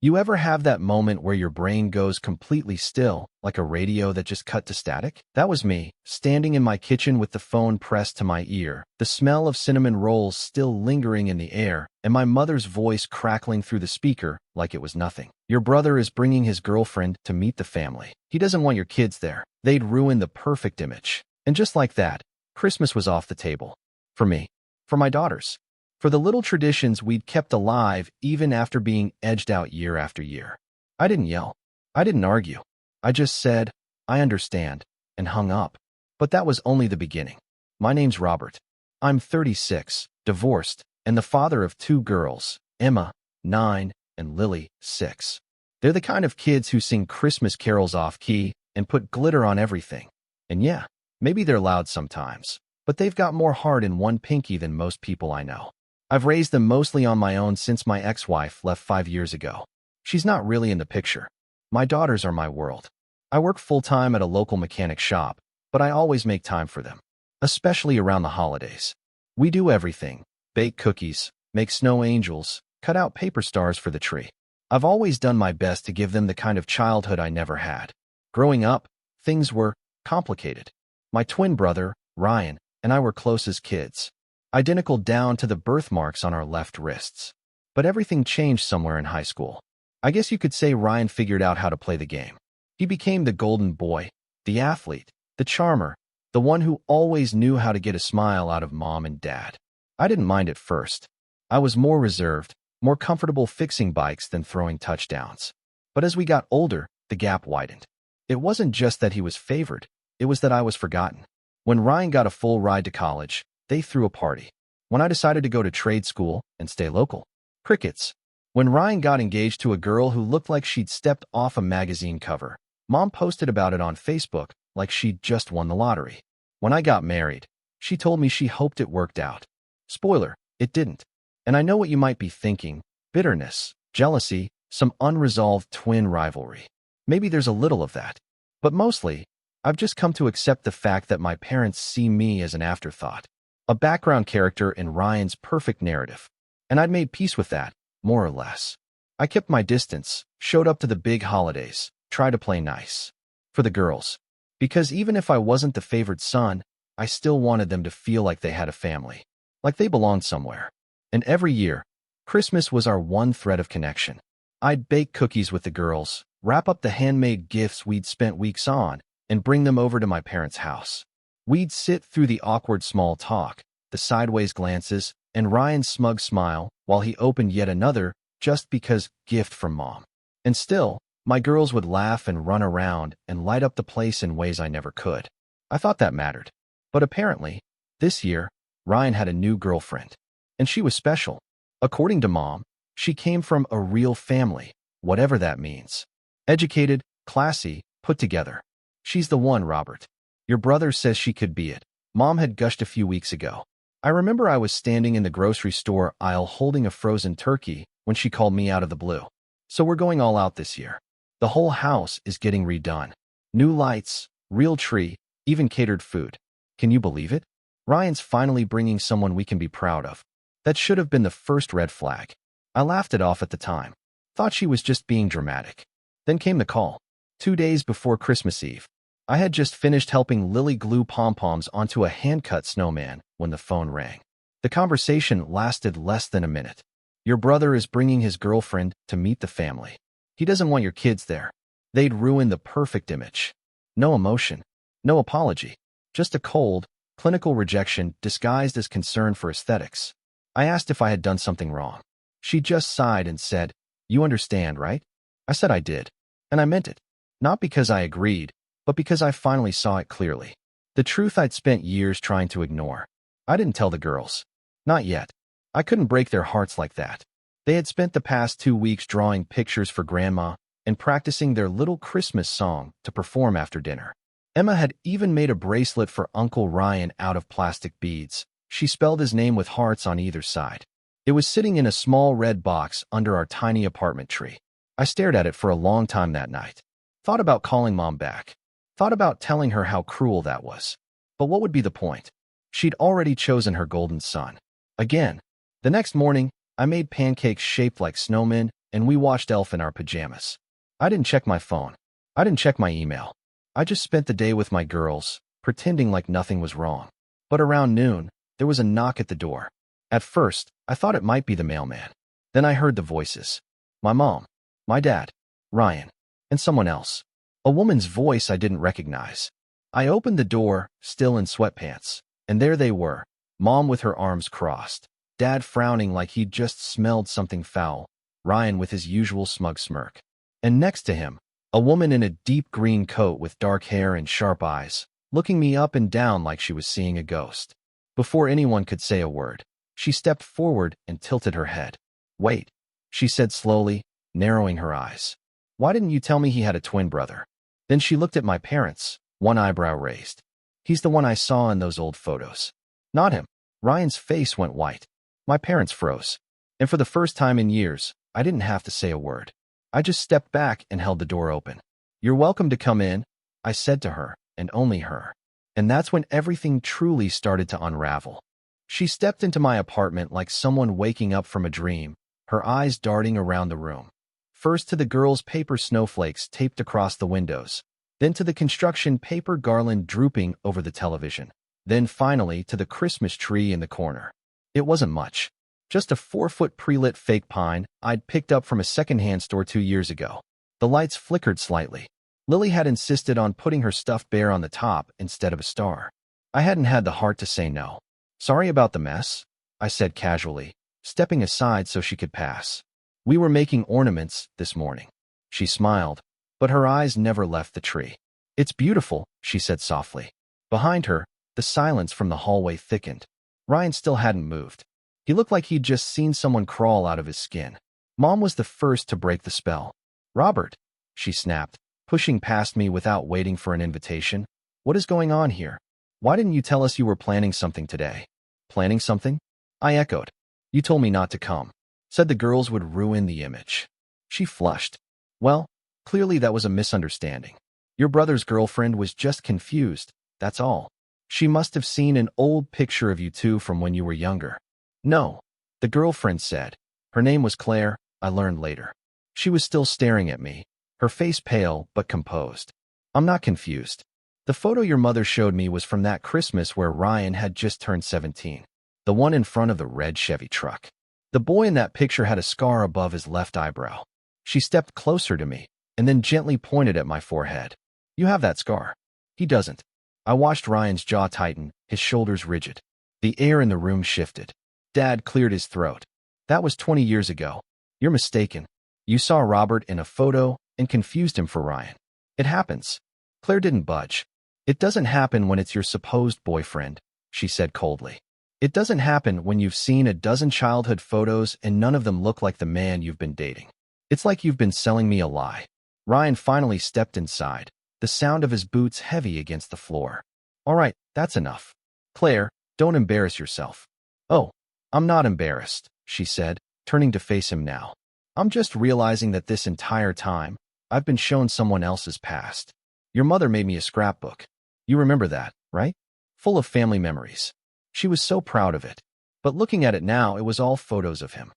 You ever have that moment where your brain goes completely still, like a radio that just cut to static? That was me, standing in my kitchen with the phone pressed to my ear, the smell of cinnamon rolls still lingering in the air, and my mother's voice crackling through the speaker like it was nothing. Your brother is bringing his girlfriend to meet the family. He doesn't want your kids there. They'd ruin the perfect image. And just like that, Christmas was off the table. For me. For my daughters. For the little traditions we'd kept alive even after being edged out year after year. I didn't yell. I didn't argue. I just said, I understand, and hung up. But that was only the beginning. My name's Robert. I'm 36, divorced, and the father of 2 girls, Emma, 9, and Lily, 6. They're the kind of kids who sing Christmas carols off-key and put glitter on everything. And yeah, maybe they're loud sometimes, but they've got more heart in one pinky than most people I know. I've raised them mostly on my own since my ex-wife left 5 years ago. She's not really in the picture. My daughters are my world. I work full-time at a local mechanic shop, but I always make time for them, especially around the holidays. We do everything: bake cookies, make snow angels, cut out paper stars for the tree. I've always done my best to give them the kind of childhood I never had. Growing up, things were complicated. My twin brother, Ryan, and I were close as kids. Identical down to the birthmarks on our left wrists. But everything changed somewhere in high school. I guess you could say Ryan figured out how to play the game. He became the golden boy, the athlete, the charmer, the one who always knew how to get a smile out of mom and dad. I didn't mind at first. I was more reserved, more comfortable fixing bikes than throwing touchdowns. But as we got older, the gap widened. It wasn't just that he was favored, it was that I was forgotten. When Ryan got a full ride to college, they threw a party. When I decided to go to trade school and stay local, crickets. When Ryan got engaged to a girl who looked like she'd stepped off a magazine cover, Mom posted about it on Facebook like she'd just won the lottery. When I got married, she told me she hoped it worked out. Spoiler, it didn't. And I know what you might be thinking: bitterness, jealousy, some unresolved twin rivalry. Maybe there's a little of that. But mostly, I've just come to accept the fact that my parents see me as an afterthought, a background character in Ryan's perfect narrative. And I'd made peace with that, more or less. I kept my distance, showed up to the big holidays, tried to play nice. For the girls. Because even if I wasn't the favored son, I still wanted them to feel like they had a family, like they belonged somewhere. And every year, Christmas was our one thread of connection. I'd bake cookies with the girls, wrap up the handmade gifts we'd spent weeks on, and bring them over to my parents' house. We'd sit through the awkward small talk, the sideways glances, and Ryan's smug smile while he opened yet another just because gift from Mom. And still, my girls would laugh and run around and light up the place in ways I never could. I thought that mattered. But apparently, this year, Ryan had a new girlfriend. And she was special. According to Mom, she came from a real family, whatever that means. Educated, classy, put together. She's the one, Robert. Your brother says she could be it. Mom had gushed a few weeks ago. I remember I was standing in the grocery store aisle holding a frozen turkey when she called me out of the blue. So we're going all out this year. The whole house is getting redone. New lights, real tree, even catered food. Can you believe it? Ryan's finally bringing someone we can be proud of. That should have been the first red flag. I laughed it off at the time. Thought she was just being dramatic. Then came the call. 2 days before Christmas Eve. I had just finished helping Lily glue pom-poms onto a hand-cut snowman when the phone rang. The conversation lasted less than a minute. Your brother is bringing his girlfriend to meet the family. He doesn't want your kids there. They'd ruin the perfect image. No emotion. No apology. Just a cold, clinical rejection disguised as concern for aesthetics. I asked if I had done something wrong. She just sighed and said, "You understand, right?" I said I did. And I meant it. Not because I agreed, but because I finally saw it clearly. The truth I'd spent years trying to ignore. I didn't tell the girls. Not yet. I couldn't break their hearts like that. They had spent the past 2 weeks drawing pictures for Grandma and practicing their little Christmas song to perform after dinner. Emma had even made a bracelet for Uncle Ryan out of plastic beads. She spelled his name with hearts on either side. It was sitting in a small red box under our tiny apartment tree. I stared at it for a long time that night. Thought about calling Mom back. Thought about telling her how cruel that was. But what would be the point? She'd already chosen her golden son. Again. The next morning, I made pancakes shaped like snowmen, and we watched Elf in our pajamas. I didn't check my phone. I didn't check my email. I just spent the day with my girls, pretending like nothing was wrong. But around noon, there was a knock at the door. At first, I thought it might be the mailman. Then I heard the voices. My mom, my dad, Ryan, and someone else. A woman's voice I didn't recognize. I opened the door, still in sweatpants, and there they were, Mom with her arms crossed, Dad frowning like he'd just smelled something foul, Ryan with his usual smug smirk. And next to him, a woman in a deep green coat with dark hair and sharp eyes, looking me up and down like she was seeing a ghost. Before anyone could say a word, she stepped forward and tilted her head. "Wait," she said slowly, narrowing her eyes. "Why didn't you tell me he had a twin brother?" Then she looked at my parents, one eyebrow raised. "He's the one I saw in those old photos." "Not him." Ryan's face went white. My parents froze. And for the first time in years, I didn't have to say a word. I just stepped back and held the door open. "You're welcome to come in," I said to her, and only her. And that's when everything truly started to unravel. She stepped into my apartment like someone waking up from a dream, her eyes darting around the room. First to the girls' paper snowflakes taped across the windows, then to the construction paper garland drooping over the television, then finally to the Christmas tree in the corner. It wasn't much. Just a 4-foot pre-lit fake pine I'd picked up from a secondhand store 2 years ago. The lights flickered slightly. Lily had insisted on putting her stuffed bear on the top instead of a star. I hadn't had the heart to say no. "Sorry about the mess," I said casually, stepping aside so she could pass. "We were making ornaments this morning." She smiled, but her eyes never left the tree. "It's beautiful," she said softly. Behind her, the silence from the hallway thickened. Ryan still hadn't moved. He looked like he'd just seen someone crawl out of his skin. Mom was the first to break the spell. "Robert," she snapped, pushing past me without waiting for an invitation. "What is going on here? Why didn't you tell us you were planning something today?" "Planning something?" I echoed. "You told me not to come. Said the girls would ruin the image." She flushed. "Well, clearly that was a misunderstanding. Your brother's girlfriend was just confused, that's all. She must have seen an old picture of you two from when you were younger." "No," the girlfriend said. Her name was Claire, I learned later. She was still staring at me, her face pale but composed. "I'm not confused. The photo your mother showed me was from that Christmas where Ryan had just turned 17. The one in front of the red Chevy truck. The boy in that picture had a scar above his left eyebrow." She stepped closer to me, and then gently pointed at my forehead. "You have that scar. He doesn't." I watched Ryan's jaw tighten, his shoulders rigid. The air in the room shifted. Dad cleared his throat. "That was 20 years ago. You're mistaken. You saw Robert in a photo and confused him for Ryan. It happens." Claire didn't budge. "It doesn't happen when it's your supposed boyfriend," she said coldly. "It doesn't happen when you've seen a dozen childhood photos and none of them look like the man you've been dating. It's like you've been selling me a lie." Ryan finally stepped inside, the sound of his boots heavy against the floor. "All right, that's enough. Claire, don't embarrass yourself." "Oh, I'm not embarrassed," she said, turning to face him now. "I'm just realizing that this entire time, I've been shown someone else's past. Your mother made me a scrapbook. You remember that, right? Full of family memories. She was so proud of it. But looking at it now, it was all photos of him."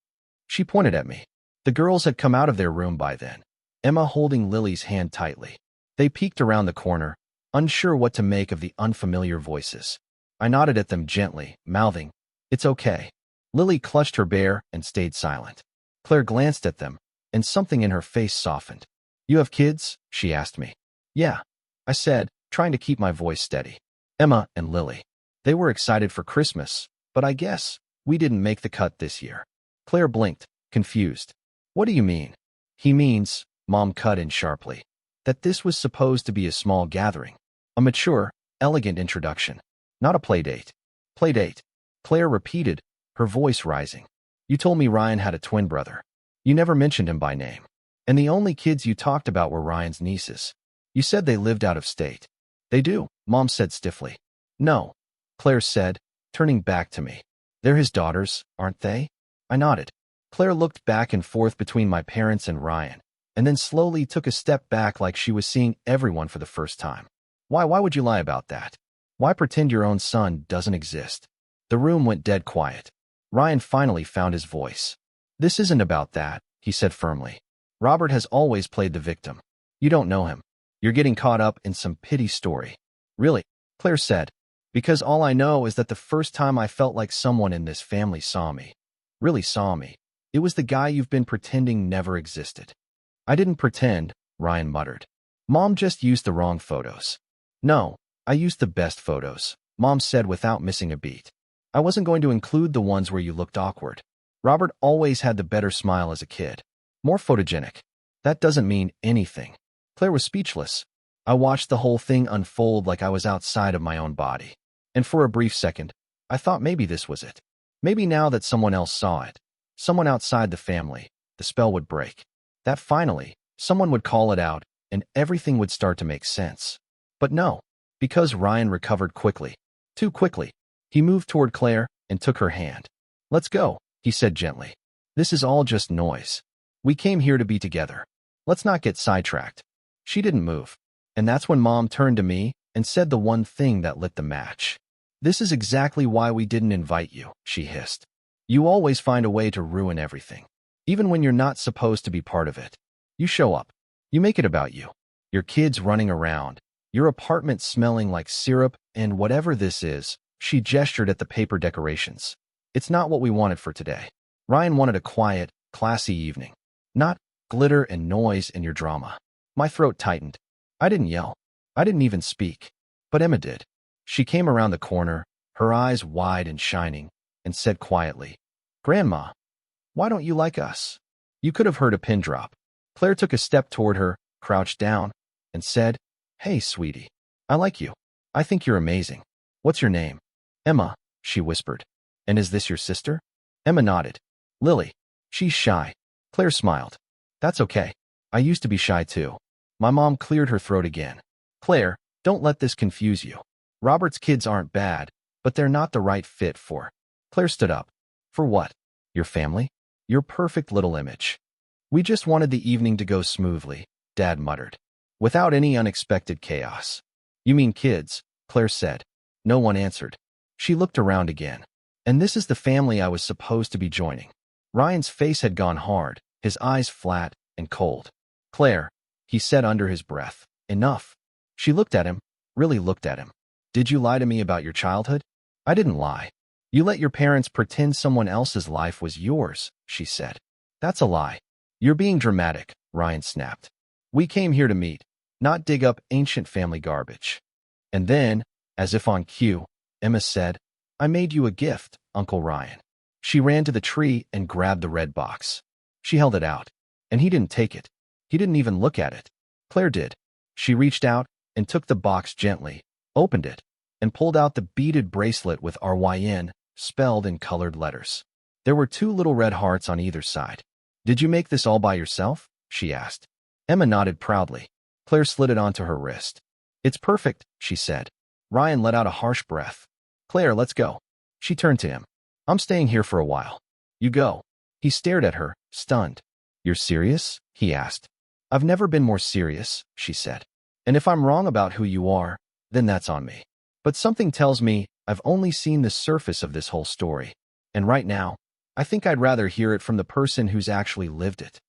She pointed at me. The girls had come out of their room by then, Emma holding Lily's hand tightly. They peeked around the corner, unsure what to make of the unfamiliar voices. I nodded at them gently, mouthing, "It's okay." Lily clutched her bear and stayed silent. Claire glanced at them, and something in her face softened. "You have kids?" she asked me. "Yeah," I said, trying to keep my voice steady. "Emma and Lily. They were excited for Christmas, but I guess we didn't make the cut this year." Claire blinked, confused. "What do you mean?" "He means," Mom cut in sharply, "that this was supposed to be a small gathering. A mature, elegant introduction. Not a playdate." "Playdate," Claire repeated, her voice rising. "You told me Ryan had a twin brother. You never mentioned him by name. And the only kids you talked about were Ryan's nieces. You said they lived out of state." "They do," Mom said stiffly. "No," Claire said, turning back to me. "They're his daughters, aren't they?" I nodded. Claire looked back and forth between my parents and Ryan, and then slowly took a step back like she was seeing everyone for the first time. Why would you lie about that? Why pretend your own son doesn't exist?" The room went dead quiet. Ryan finally found his voice. "This isn't about that," he said firmly. Robert has always played the victim. You don't know him. You're getting caught up in some pity story. Really? Claire said. Because all I know is that the first time I felt like someone in this family saw me, really saw me, it was the guy you've been pretending never existed. I didn't pretend, Ryan muttered. Mom just used the wrong photos. No, I used the best photos, Mom said without missing a beat. I wasn't going to include the ones where you looked awkward. Robert always had the better smile as a kid. More photogenic. That doesn't mean anything. Claire was speechless. I watched the whole thing unfold like I was outside of my own body. And for a brief second, I thought maybe this was it. Maybe now that someone else saw it, someone outside the family, the spell would break. That finally, someone would call it out, and everything would start to make sense. But no, because Ryan recovered quickly. Too quickly. He moved toward Claire and took her hand. Let's go, he said gently. This is all just noise. We came here to be together. Let's not get sidetracked. She didn't move. And that's when Mom turned to me and said the one thing that lit the match. This is exactly why we didn't invite you, she hissed. You always find a way to ruin everything. Even when you're not supposed to be part of it. You show up. You make it about you. Your kids running around. Your apartment smelling like syrup, and whatever this is, she gestured at the paper decorations. It's not what we wanted for today. Ryan wanted a quiet, classy evening. Not glitter and noise in your drama. My throat tightened. I didn't yell. I didn't even speak. But Emma did. She came around the corner, her eyes wide and shining, and said quietly, Grandma, why don't you like us? You could have heard a pin drop. Claire took a step toward her, crouched down, and said, Hey, sweetie. I like you. I think you're amazing. What's your name? Emma, she whispered. And is this your sister? Emma nodded. Lily. She's shy. Claire smiled. That's okay. I used to be shy too. My mom cleared her throat again. Claire, don't let this confuse you. Robert's kids aren't bad, but they're not the right fit for. Claire stood up. For what? Your family? Your perfect little image. We just wanted the evening to go smoothly, Dad muttered. Without any unexpected chaos. You mean kids, Claire said. No one answered. She looked around again. And this is the family I was supposed to be joining. Ryan's face had gone hard, his eyes flat and cold. Claire, he said under his breath. Enough. She looked at him, really looked at him. Did you lie to me about your childhood? I didn't lie. You let your parents pretend someone else's life was yours, she said. That's a lie. You're being dramatic, Ryan snapped. We came here to meet, not dig up ancient family garbage. And then, as if on cue, Emma said, I made you a gift, Uncle Ryan. She ran to the tree and grabbed the red box. She held it out, and he didn't take it. He didn't even look at it. Claire did. She reached out and took the box gently, opened it, and pulled out the beaded bracelet with RYN spelled in colored letters. There were 2 little red hearts on either side. Did you make this all by yourself? She asked. Emma nodded proudly. Claire slid it onto her wrist. It's perfect, she said. Ryan let out a harsh breath. Claire, let's go. She turned to him. I'm staying here for a while. You go. He stared at her, stunned. You're serious? He asked. I've never been more serious, she said. And if I'm wrong about who you are, then that's on me. But something tells me I've only seen the surface of this whole story. And right now, I think I'd rather hear it from the person who's actually lived it.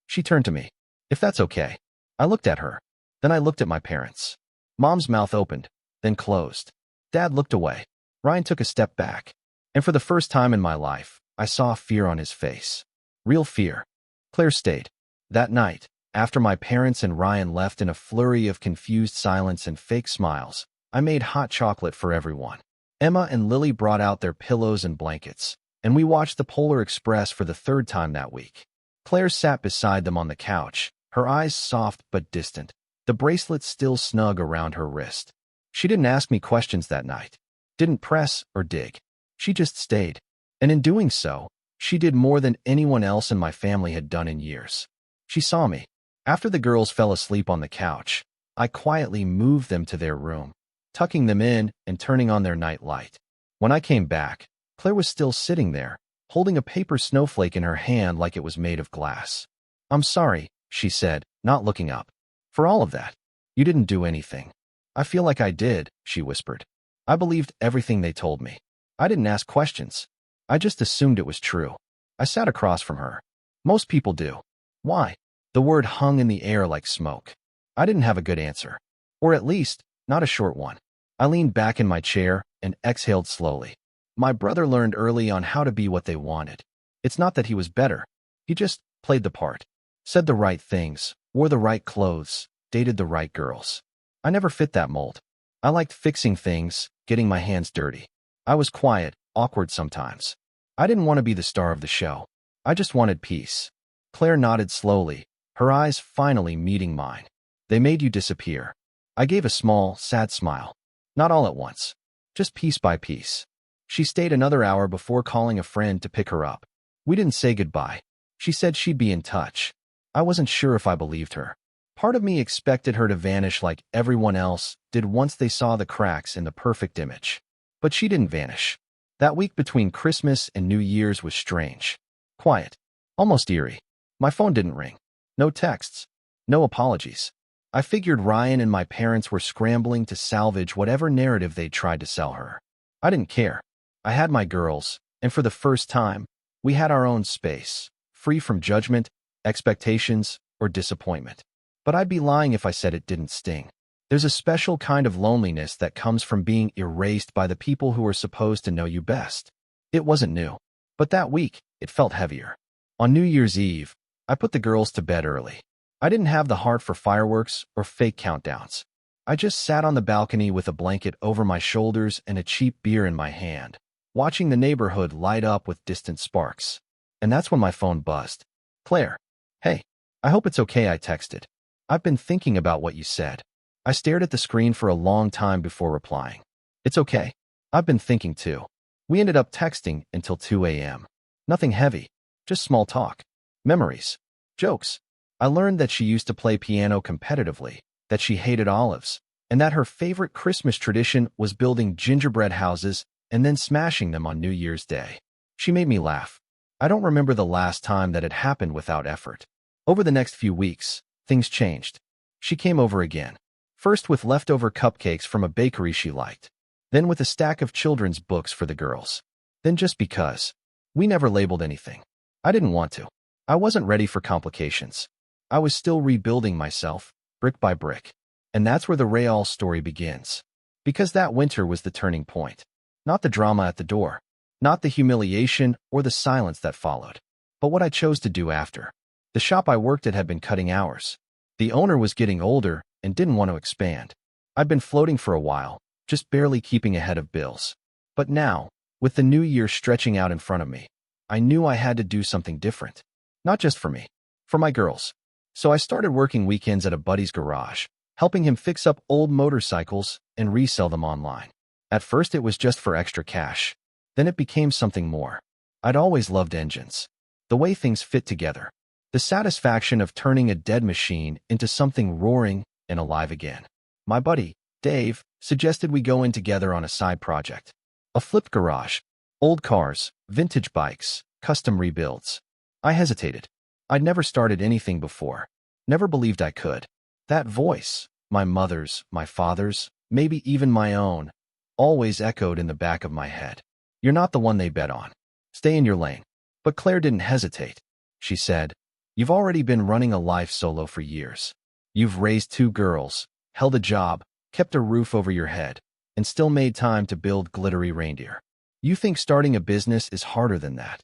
She turned to me. If that's okay. I looked at her. Then I looked at my parents. Mom's mouth opened, then closed. Dad looked away. Ryan took a step back. And for the first time in my life, I saw fear on his face. Real fear. Claire stayed. That night, after my parents and Ryan left in a flurry of confused silence and fake smiles, I made hot chocolate for everyone. Emma and Lily brought out their pillows and blankets, and we watched the Polar Express for the 3rd time that week. Claire sat beside them on the couch, her eyes soft but distant, the bracelet still snug around her wrist. She didn't ask me questions that night, didn't press or dig. She just stayed. And in doing so, she did more than anyone else in my family had done in years. She saw me. After the girls fell asleep on the couch, I quietly moved them to their room, tucking them in and turning on their night light. When I came back, Claire was still sitting there, holding a paper snowflake in her hand like it was made of glass. I'm sorry, she said, not looking up. For all of that. You didn't do anything. I feel like I did, she whispered. I believed everything they told me. I didn't ask questions. I just assumed it was true. I sat across from her. Most people do. Why? The word hung in the air like smoke. I didn't have a good answer. Or at least, not a short one. I leaned back in my chair and exhaled slowly. My brother learned early on how to be what they wanted. It's not that he was better. He just played the part. Said the right things, wore the right clothes, dated the right girls. I never fit that mold. I liked fixing things, getting my hands dirty. I was quiet, awkward sometimes. I didn't want to be the star of the show. I just wanted peace. Claire nodded slowly, her eyes finally meeting mine. They made you disappear. I gave a small, sad smile. Not all at once. Just piece by piece. She stayed another hour before calling a friend to pick her up. We didn't say goodbye. She said she'd be in touch. I wasn't sure if I believed her. Part of me expected her to vanish like everyone else did once they saw the cracks in the perfect image. But she didn't vanish. That week between Christmas and New Year's was strange. Quiet. Almost eerie. My phone didn't ring. No texts. No apologies. I figured Ryan and my parents were scrambling to salvage whatever narrative they'd tried to sell her. I didn't care. I had my girls, and for the first time, we had our own space, free from judgment, expectations, or disappointment. But I'd be lying if I said it didn't sting. There's a special kind of loneliness that comes from being erased by the people who are supposed to know you best. It wasn't new. But that week, it felt heavier. On New Year's Eve, I put the girls to bed early. I didn't have the heart for fireworks or fake countdowns. I just sat on the balcony with a blanket over my shoulders and a cheap beer in my hand, watching the neighborhood light up with distant sparks. And that's when my phone buzzed. Claire. Hey. I hope it's okay, I texted. I've been thinking about what you said. I stared at the screen for a long time before replying. It's okay. I've been thinking too. We ended up texting until 2 a.m. Nothing heavy. Just small talk. Memories. Jokes. I learned that she used to play piano competitively, that she hated olives, and that her favorite Christmas tradition was building gingerbread houses and then smashing them on New Year's Day. She made me laugh. I don't remember the last time that it happened without effort. Over the next few weeks, things changed. She came over again. First with leftover cupcakes from a bakery she liked. Then with a stack of children's books for the girls. Then just because. We never labeled anything. I didn't want to. I wasn't ready for complications. I was still rebuilding myself, brick by brick. And that's where the Rayal story begins. Because that winter was the turning point. Not the drama at the door. Not the humiliation or the silence that followed. But what I chose to do after. The shop I worked at had been cutting hours. The owner was getting older and didn't want to expand. I'd been floating for a while, just barely keeping ahead of bills. But now, with the new year stretching out in front of me, I knew I had to do something different. Not just for me, for my girls. So I started working weekends at a buddy's garage, helping him fix up old motorcycles and resell them online. At first it was just for extra cash. Then it became something more. I'd always loved engines. The way things fit together. The satisfaction of turning a dead machine into something roaring and alive again. My buddy, Dave, suggested we go in together on a side project. A flipped garage. Old cars, vintage bikes, custom rebuilds. I hesitated. I'd never started anything before. Never believed I could. That voice, my mother's, my father's, maybe even my own, always echoed in the back of my head. You're not the one they bet on. Stay in your lane. But Claire didn't hesitate. She said, you've already been running a life solo for years. You've raised 2 girls, held a job, kept a roof over your head, and still made time to build glittery reindeer. You think starting a business is harder than that.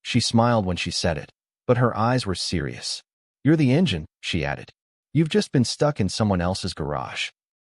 She smiled when she said it, but her eyes were serious. You're the engine, she added. You've just been stuck in someone else's garage.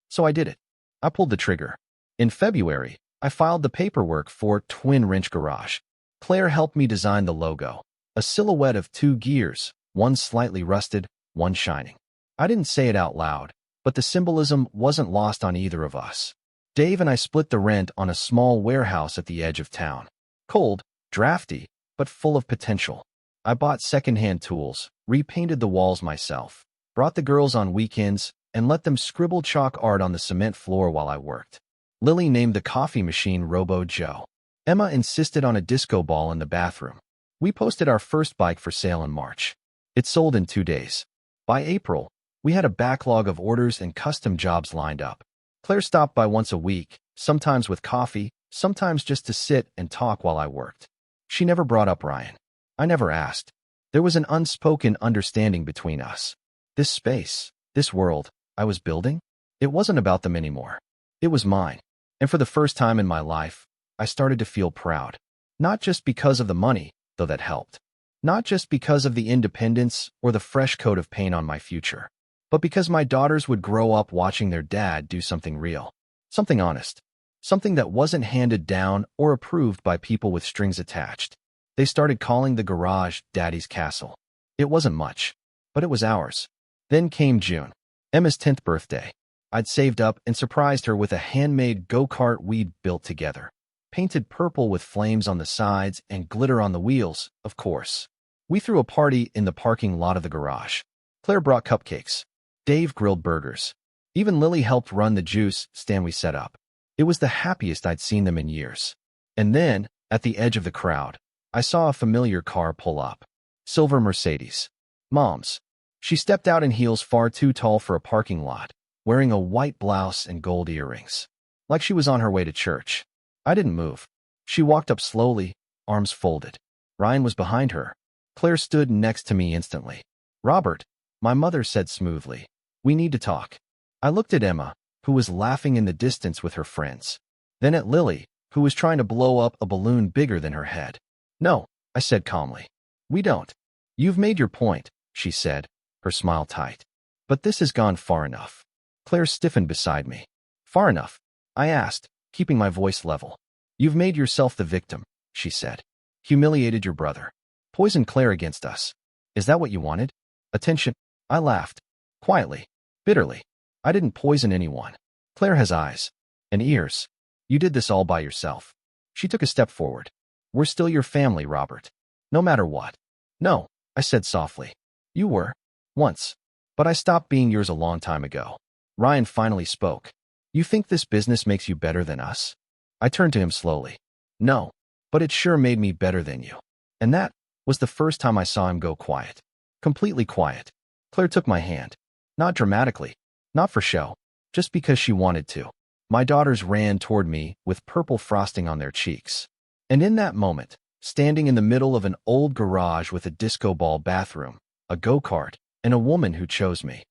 So I did it. I pulled the trigger. In February, I filed the paperwork for Twin Wrench Garage. Claire helped me design the logo, a silhouette of 2 gears, one slightly rusted, one shining. I didn't say it out loud, but the symbolism wasn't lost on either of us. Dave and I split the rent on a small warehouse at the edge of town. Cold, drafty, but full of potential. I bought secondhand tools, repainted the walls myself, brought the girls on weekends, and let them scribble chalk art on the cement floor while I worked. Lily named the coffee machine Robo Joe. Emma insisted on a disco ball in the bathroom. We posted our first bike for sale in March. It sold in 2 days. By April, we had a backlog of orders and custom jobs lined up. Claire stopped by once a week, sometimes with coffee, sometimes just to sit and talk while I worked. She never brought up Ryan. I never asked. There was an unspoken understanding between us. This space, this world I was building, it wasn't about them anymore. It was mine. And for the first time in my life, I started to feel proud. Not just because of the money, though that helped. Not just because of the independence or the fresh coat of paint on my future, but because my daughters would grow up watching their dad do something real, something honest, something that wasn't handed down or approved by people with strings attached. They started calling the garage Daddy's castle. It wasn't much, but it was ours. Then came June, Emma's 10th birthday. I'd saved up and surprised her with a handmade go-kart we'd built together. Painted purple with flames on the sides and glitter on the wheels, of course. We threw a party in the parking lot of the garage. Claire brought cupcakes. Dave grilled burgers. Even Lily helped run the juice stand we set up. It was the happiest I'd seen them in years. And then, at the edge of the crowd, I saw a familiar car pull up. Silver Mercedes. Mom's. She stepped out in heels far too tall for a parking lot, wearing a white blouse and gold earrings. Like she was on her way to church. I didn't move. She walked up slowly, arms folded. Ryan was behind her. Claire stood next to me instantly. Robert, my mother said smoothly, we need to talk. I looked at Emma, who was laughing in the distance with her friends. Then at Lily, who was trying to blow up a balloon bigger than her head. No, I said calmly. We don't. You've made your point, she said, her smile tight. But this has gone far enough. Claire stiffened beside me. Far enough? I asked, keeping my voice level. You've made yourself the victim, she said. Humiliated your brother. Poisoned Claire against us. Is that what you wanted? Attention. I laughed. Quietly. Bitterly. I didn't poison anyone. Claire has eyes. And ears. You did this all by yourself. She took a step forward. We're still your family, Robert. No matter what. No, I said softly. You were. Once. But I stopped being yours a long time ago. Ryan finally spoke. You think this business makes you better than us? I turned to him slowly. No, but it sure made me better than you. And that was the first time I saw him go quiet. Completely quiet. Claire took my hand. Not dramatically. Not for show. Just because she wanted to. My daughters ran toward me with purple frosting on their cheeks. And in that moment, standing in the middle of an old garage with a disco ball bathroom, a go-kart, and a woman who chose me,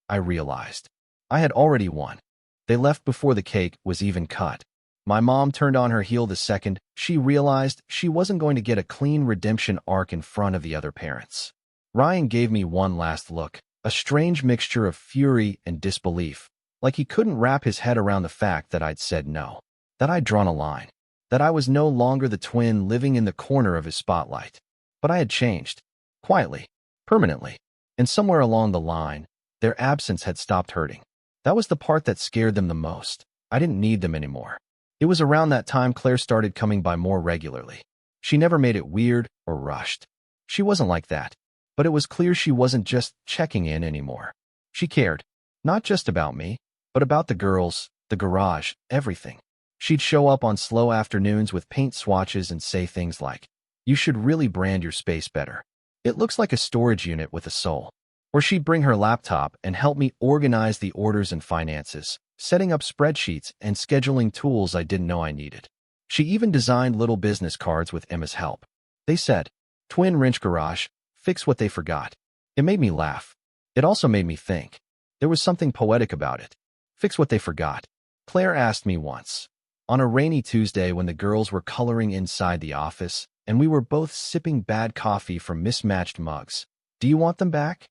I realized I had already won. They left before the cake was even cut. My mom turned on her heel the second she realized she wasn't going to get a clean redemption arc in front of the other parents. Ryan gave me one last look, a strange mixture of fury and disbelief, like he couldn't wrap his head around the fact that I'd said no, that I'd drawn a line, that I was no longer the twin living in the corner of his spotlight. But I had changed. Quietly. Permanently. And somewhere along the line, their absence had stopped hurting. That was the part that scared them the most. I didn't need them anymore. It was around that time Claire started coming by more regularly. She never made it weird or rushed. She wasn't like that. But it was clear she wasn't just checking in anymore. She cared. Not just about me, but about the girls, the garage, everything. She'd show up on slow afternoons with paint swatches and say things like, you should really brand your space better. It looks like a storage unit with a soul. Or she'd bring her laptop and help me organize the orders and finances, setting up spreadsheets and scheduling tools I didn't know I needed. She even designed little business cards with Emma's help. They said, Twin Wrench Garage, fix what they forgot. It made me laugh. It also made me think. There was something poetic about it. Fix what they forgot. Claire asked me once, on a rainy Tuesday when the girls were coloring inside the office and we were both sipping bad coffee from mismatched mugs, do you want them back?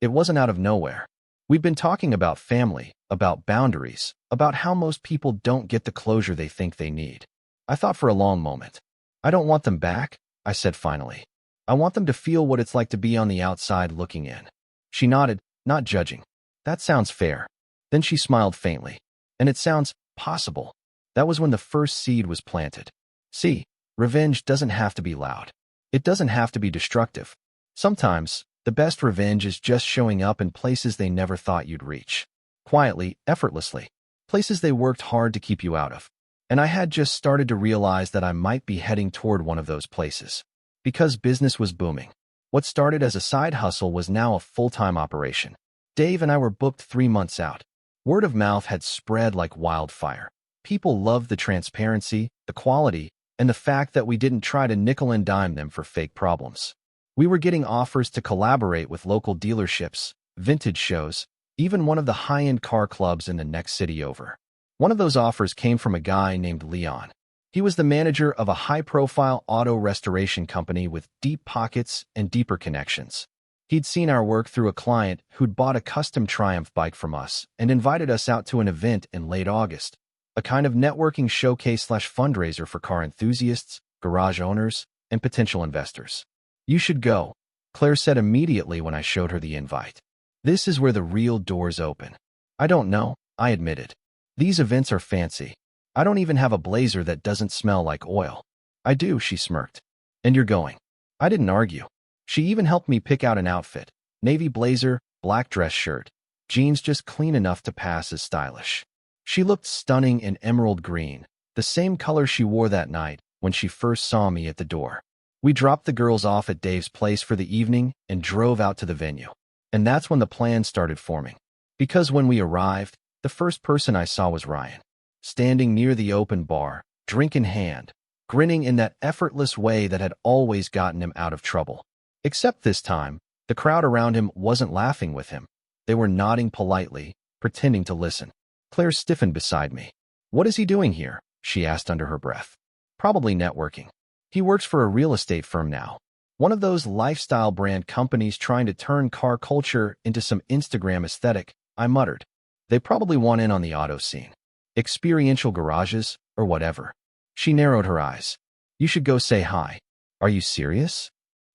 It wasn't out of nowhere. We'd been talking about family, about boundaries, about how most people don't get the closure they think they need. I thought for a long moment. I don't want them back, I said finally. I want them to feel what it's like to be on the outside looking in. She nodded, not judging. That sounds fair. Then she smiled faintly. And it sounds possible. That was when the first seed was planted. See, revenge doesn't have to be loud. It doesn't have to be destructive. Sometimes, the best revenge is just showing up in places they never thought you'd reach. Quietly, effortlessly. Places they worked hard to keep you out of. And I had just started to realize that I might be heading toward one of those places. Because business was booming. What started as a side hustle was now a full-time operation. Dave and I were booked 3 months out. Word of mouth had spread like wildfire. People loved the transparency, the quality, and the fact that we didn't try to nickel and dime them for fake problems. We were getting offers to collaborate with local dealerships, vintage shows, even one of the high-end car clubs in the next city over. One of those offers came from a guy named Leon. He was the manager of a high-profile auto restoration company with deep pockets and deeper connections. He'd seen our work through a client who'd bought a custom Triumph bike from us and invited us out to an event in late August, a kind of networking showcase/fundraiser for car enthusiasts, garage owners, and potential investors. "You should go," Claire said immediately when I showed her the invite. "This is where the real doors open." "I don't know," I admitted. "These events are fancy. I don't even have a blazer that doesn't smell like oil." "I do," she smirked. "And you're going." I didn't argue. She even helped me pick out an outfit: navy blazer, black dress shirt, jeans just clean enough to pass as stylish. She looked stunning in emerald green, the same color she wore that night when she first saw me at the door. We dropped the girls off at Dave's place for the evening and drove out to the venue. And that's when the plan started forming. Because when we arrived, the first person I saw was Ryan, standing near the open bar, drink in hand, grinning in that effortless way that had always gotten him out of trouble. Except this time, the crowd around him wasn't laughing with him. They were nodding politely, pretending to listen. Claire stiffened beside me. "What is he doing here?" she asked under her breath. "Probably networking. He works for a real estate firm now. One of those lifestyle brand companies trying to turn car culture into some Instagram aesthetic," I muttered. "They probably want in on the auto scene. Experiential garages, or whatever." She narrowed her eyes. "You should go say hi." "Are you serious?"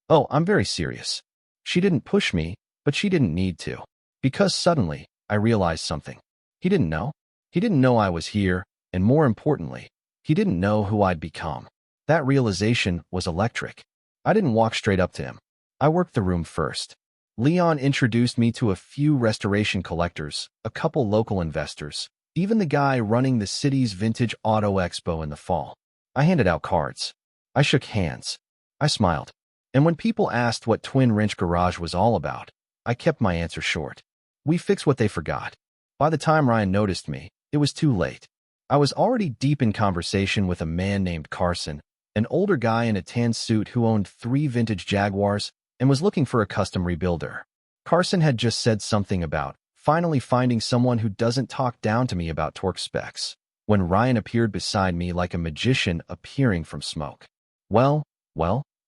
"Oh, I'm very serious." She didn't push me, but she didn't need to. Because suddenly, I realized something. He didn't know. He didn't know I was here, and more importantly, he didn't know who I'd become. That realization was electric. I didn't walk straight up to him. I worked the room first. Leon introduced me to a few restoration collectors, a couple local investors, even the guy running the city's vintage auto expo in the fall. I handed out cards. I shook hands. I smiled. And when people asked what Twin Wrench Garage was all about, I kept my answer short. We fix what they forgot. By the time Ryan noticed me, it was too late. I was already deep in conversation with a man named Carson, an older guy in a tan suit who owned 3 vintage Jaguars and was looking for a custom rebuilder. Carson had just said something about finally finding someone who doesn't talk down to me about torque specs, when Ryan appeared beside me like a magician appearing from smoke. Well,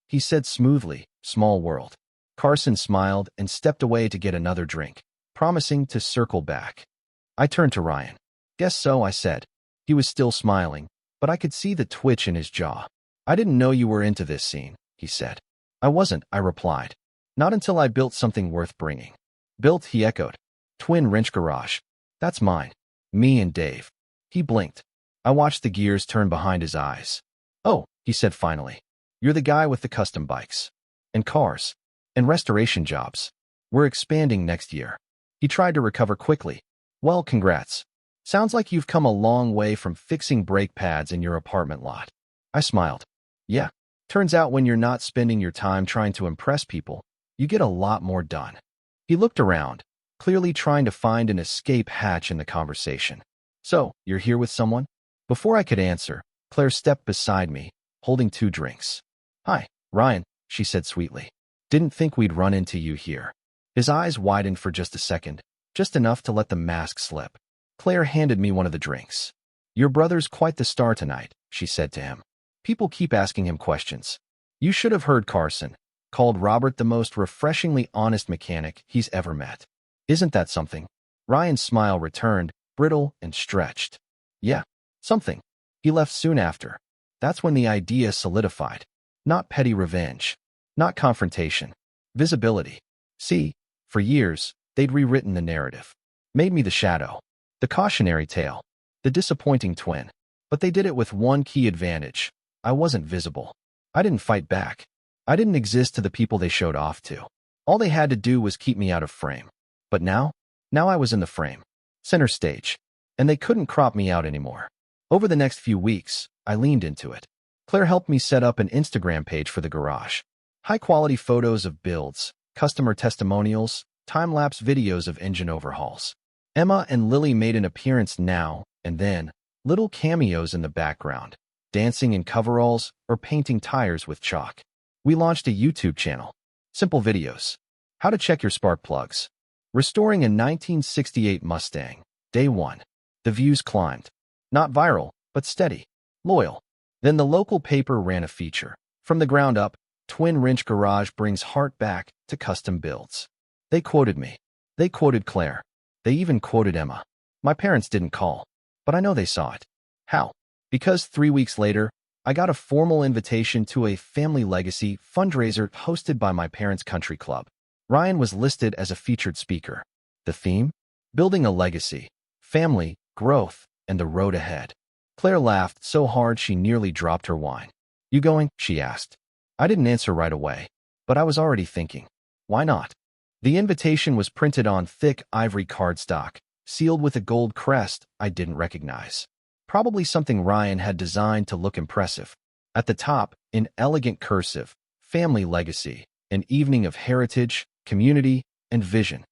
he said smoothly, "Small world." Carson smiled and stepped away to get another drink, promising to circle back. I turned to Ryan. "Guess so," I said. He was still smiling, but I could see the twitch in his jaw. "I didn't know you were into this scene," he said. "I wasn't," I replied. "Not until I built something worth bringing." "Built?" he echoed. "Twin Wrench Garage. That's mine. Me and Dave." He blinked. I watched the gears turn behind his eyes. "Oh," he said finally. "You're the guy with the custom bikes. And cars. And restoration jobs. We're expanding next year." He tried to recover quickly. "Well, congrats. Sounds like you've come a long way from fixing brake pads in your apartment lot." I smiled. "Yeah. Turns out when you're not spending your time trying to impress people, you get a lot more done." He looked around, clearly trying to find an escape hatch in the conversation. "So, you're here with someone?" Before I could answer, Claire stepped beside me, holding 2 drinks. "Hi, Ryan," she said sweetly. "Didn't think we'd run into you here." His eyes widened for just a second, just enough to let the mask slip. Claire handed me one of the drinks. "Your brother's quite the star tonight," she said to him. "People keep asking him questions. You should have heard Carson. Called Robert the most refreshingly honest mechanic he's ever met. Isn't that something?" Ryan's smile returned, brittle and stretched. "Yeah, something." He left soon after. That's when the idea solidified. Not petty revenge. Not confrontation. Visibility. See, for years, they'd rewritten the narrative. Made me the shadow. The cautionary tale. The disappointing twin. But they did it with one key advantage. I wasn't visible. I didn't fight back. I didn't exist to the people they showed off to. All they had to do was keep me out of frame. But now I was in the frame. Center stage. And they couldn't crop me out anymore. Over the next few weeks, I leaned into it. Claire helped me set up an Instagram page for the garage. High-quality photos of builds, customer testimonials, time-lapse videos of engine overhauls. Emma and Lily made an appearance now and then, little cameos in the background, dancing in coveralls or painting tires with chalk. We launched a YouTube channel. Simple videos. How to check your spark plugs. Restoring a 1968 Mustang. Day 1. The views climbed. Not viral, but steady. Loyal. Then the local paper ran a feature. From the ground up, Twin Wrench Garage brings heart back to custom builds. They quoted me. They quoted Claire. They even quoted Emma. My parents didn't call, but I know they saw it. How? Because 3 weeks later, I got a formal invitation to a family legacy fundraiser hosted by my parents' country club. Ryan was listed as a featured speaker. The theme? Building a legacy, family, growth, and the road ahead. Claire laughed so hard she nearly dropped her wine. You going? She asked. I didn't answer right away, but I was already thinking. Why not? The invitation was printed on thick ivory cardstock, sealed with a gold crest I didn't recognize. Probably something Ryan had designed to look impressive. At the top, in elegant cursive, family legacy, an evening of heritage, community, and vision.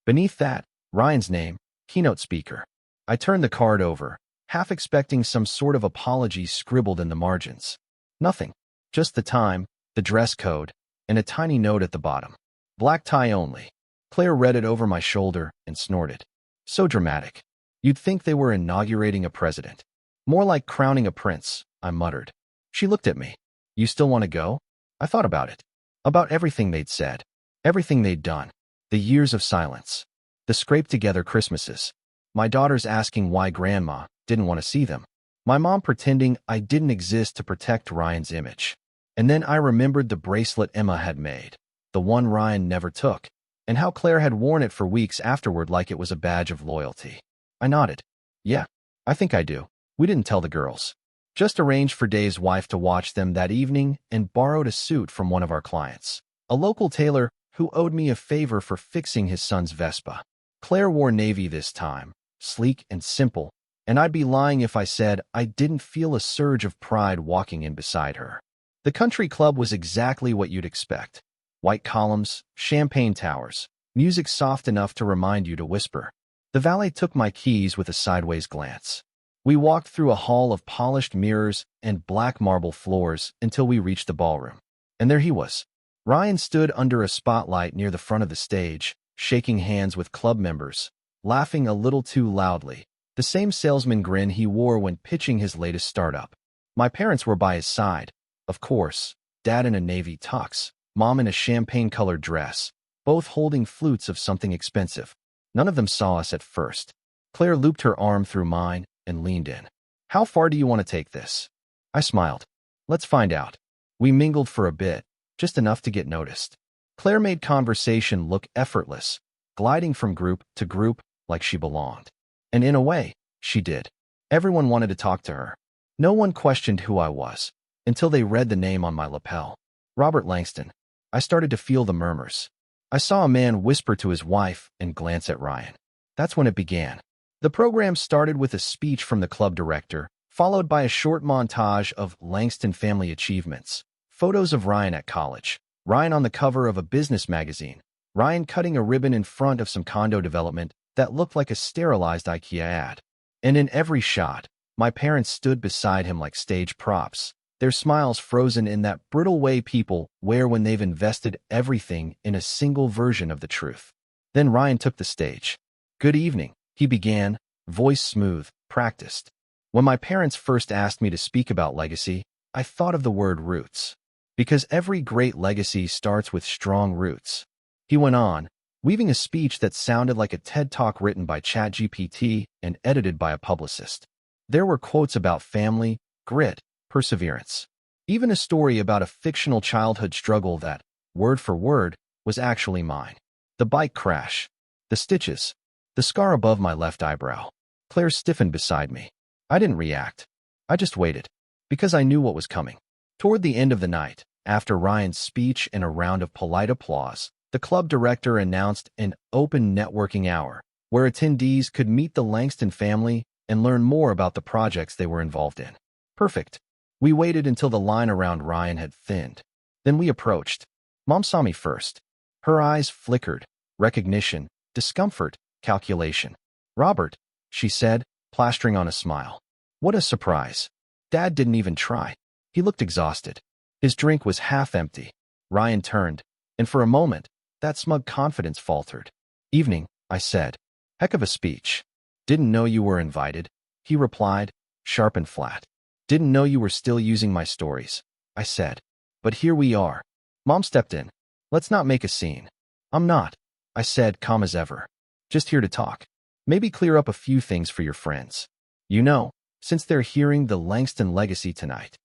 Beneath that, Ryan's name, keynote speaker. I turned the card over, half expecting some sort of apology scribbled in the margins. Nothing. Just the time, the dress code, and a tiny note at the bottom. Black tie only. Claire read it over my shoulder and snorted. So dramatic. You'd think they were inaugurating a president. More like crowning a prince, I muttered. She looked at me. You still want to go? I thought about it. About everything they'd said. Everything they'd done. The years of silence. The scraped-together Christmases. My daughters asking why Grandma didn't want to see them. My mom pretending I didn't exist to protect Ryan's image. And then I remembered the bracelet Emma had made. The one Ryan never took. And how Claire had worn it for weeks afterward like it was a badge of loyalty. I nodded. Yeah, I think I do. We didn't tell the girls. Just arranged for Dave's wife to watch them that evening and borrowed a suit from one of our clients. A local tailor who owed me a favor for fixing his son's Vespa. Claire wore navy this time, sleek and simple, and I'd be lying if I said I didn't feel a surge of pride walking in beside her. The country club was exactly what you'd expect. White columns, champagne towers, music soft enough to remind you to whisper. The valet took my keys with a sideways glance. We walked through a hall of polished mirrors and black marble floors until we reached the ballroom. And there he was. Ryan stood under a spotlight near the front of the stage, shaking hands with club members, laughing a little too loudly, the same salesman grin he wore when pitching his latest startup. My parents were by his side, of course, Dad in a navy tux, Mom in a champagne-colored dress, both holding flutes of something expensive. None of them saw us at first. Claire looped her arm through mine and leaned in. How far do you want to take this? I smiled. Let's find out. We mingled for a bit, just enough to get noticed. Claire made conversation look effortless, gliding from group to group like she belonged. And in a way, she did. Everyone wanted to talk to her. No one questioned who I was, until they read the name on my lapel. Robert Langston. I started to feel the murmurs. I saw a man whisper to his wife and glance at Ryan. That's when it began. The program started with a speech from the club director, followed by a short montage of Langston family achievements. Photos of Ryan at college, Ryan on the cover of a business magazine, Ryan cutting a ribbon in front of some condo development that looked like a sterilized IKEA ad. And in every shot, my parents stood beside him like stage props, their smiles frozen in that brittle way people wear when they've invested everything in a single version of the truth. Then Ryan took the stage. Good evening, he began, voice smooth, practiced. When my parents first asked me to speak about legacy, I thought of the word roots. Because every great legacy starts with strong roots. He went on, weaving a speech that sounded like a TED Talk written by ChatGPT and edited by a publicist. There were quotes about family, grit, perseverance. Even a story about a fictional childhood struggle that, word for word, was actually mine. The bike crash. The stitches. The scar above my left eyebrow. Claire stiffened beside me. I didn't react. I just waited. Because I knew what was coming. Toward the end of the night, after Ryan's speech and a round of polite applause, the club director announced an open networking hour, where attendees could meet the Langston family and learn more about the projects they were involved in. Perfect. We waited until the line around Ryan had thinned. Then we approached. Mom saw me first. Her eyes flickered. Recognition, discomfort, calculation. Robert, she said, plastering on a smile. What a surprise. Dad didn't even try. He looked exhausted. His drink was half empty. Ryan turned, And for a moment, that smug confidence faltered. Evening, I said. Heck of a speech. Didn't know you were invited, he replied, sharp and flat. Didn't know you were still using my stories, I said. But here we are. Mom stepped in. Let's not make a scene. I'm not, I said, calm as ever. Just here to talk. Maybe clear up a few things for your friends. You know, since they're hearing the Langston legacy tonight.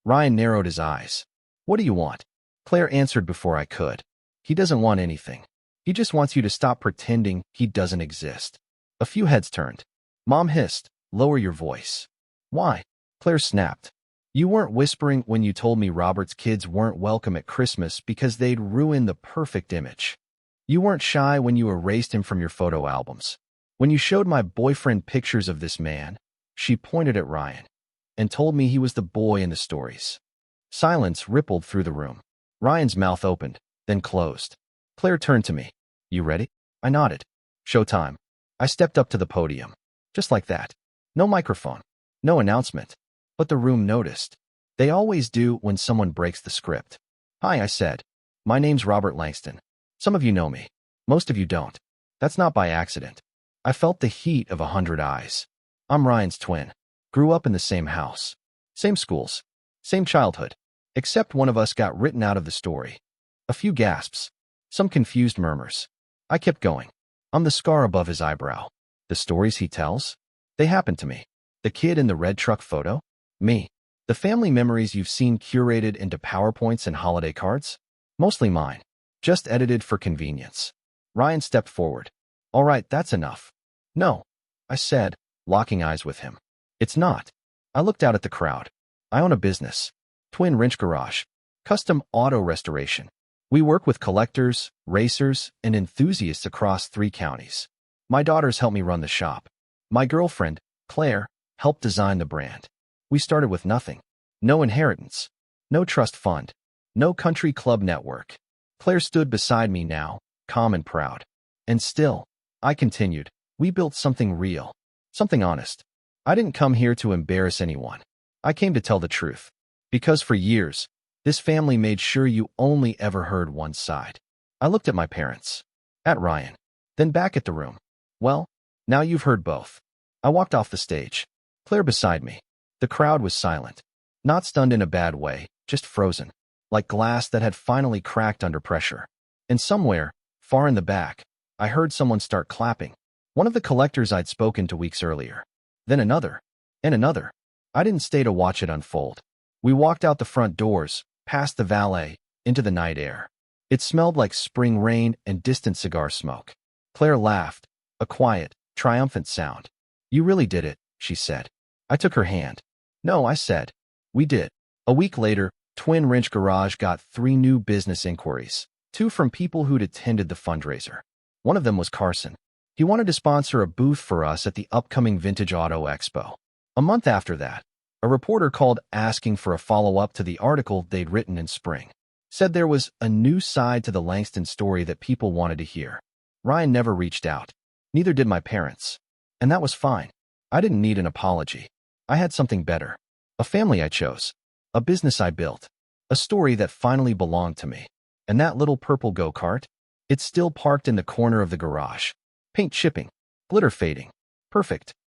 Ryan narrowed his eyes. What do you want? Claire answered before I could. He doesn't want anything. He just wants you to stop pretending he doesn't exist. A few heads turned. Mom hissed, lower your voice. Why? Claire snapped. You weren't whispering when you told me Robert's kids weren't welcome at Christmas because they'd ruin the perfect image. You weren't shy when you erased him from your photo albums. When you showed my boyfriend pictures of this man, she pointed at Ryan, and told me he was the boy in the stories. Silence rippled through the room. Ryan's mouth opened, then closed. Claire turned to me. You ready? I nodded. Showtime. I stepped up to the podium. Just like that. No microphone. No announcement. But the room noticed. They always do when someone breaks the script. Hi, I said. My name's Robert Langston. Some of you know me. Most of you don't. That's not by accident. I felt the heat of 100 eyes. I'm Ryan's twin. Grew up in the same house. Same schools. Same childhood. Except one of us got written out of the story. A few gasps. Some confused murmurs. I kept going. I'm the scar above his eyebrow. The stories he tells? They happened to me. The kid in the red truck photo? Me. The family memories you've seen curated into PowerPoints and holiday cards? Mostly mine. Just edited for convenience. Ryan stepped forward. All right, that's enough. No, I said, locking eyes with him. It's not. I looked out at the crowd. I own a business. Twin Wrench Garage. Custom auto restoration. We work with collectors, racers, and enthusiasts across 3 counties. My daughters help me run the shop. My girlfriend, Claire, helped design the brand. We started with nothing. No inheritance. No trust fund. No country club network. Claire stood beside me now, calm and proud. And still, I continued, we built something real. Something honest. I didn't come here to embarrass anyone. I came to tell the truth. Because for years, this family made sure you only ever heard one side. I looked at my parents. At Ryan. Then back at the room. Well, now you've heard both. I walked off the stage. Claire beside me. The crowd was silent. Not stunned in a bad way, just frozen. Like glass that had finally cracked under pressure. And somewhere, far in the back, I heard someone start clapping. One of the collectors I'd spoken to weeks earlier. Then another. And another. I didn't stay to watch it unfold. We walked out the front doors, past the valet, into the night air. It smelled like spring rain and distant cigar smoke. Claire laughed, a quiet, triumphant sound. You really did it, she said. I took her hand. No, I said. We did. A week later, Twin Wrench Garage got 3 new business inquiries, 2 from people who'd attended the fundraiser. One of them was Carson. He wanted to sponsor a booth for us at the upcoming Vintage Auto Expo. A month after that, a reporter called asking for a follow-up to the article they'd written in spring. Said there was a new side to the Langston story that people wanted to hear. Ryan never reached out. Neither did my parents. And that was fine. I didn't need an apology. I had something better. A family I chose. A business I built. A story that finally belonged to me. And that little purple go-kart? It's still parked in the corner of the garage. Paint chipping. Glitter fading. Perfect.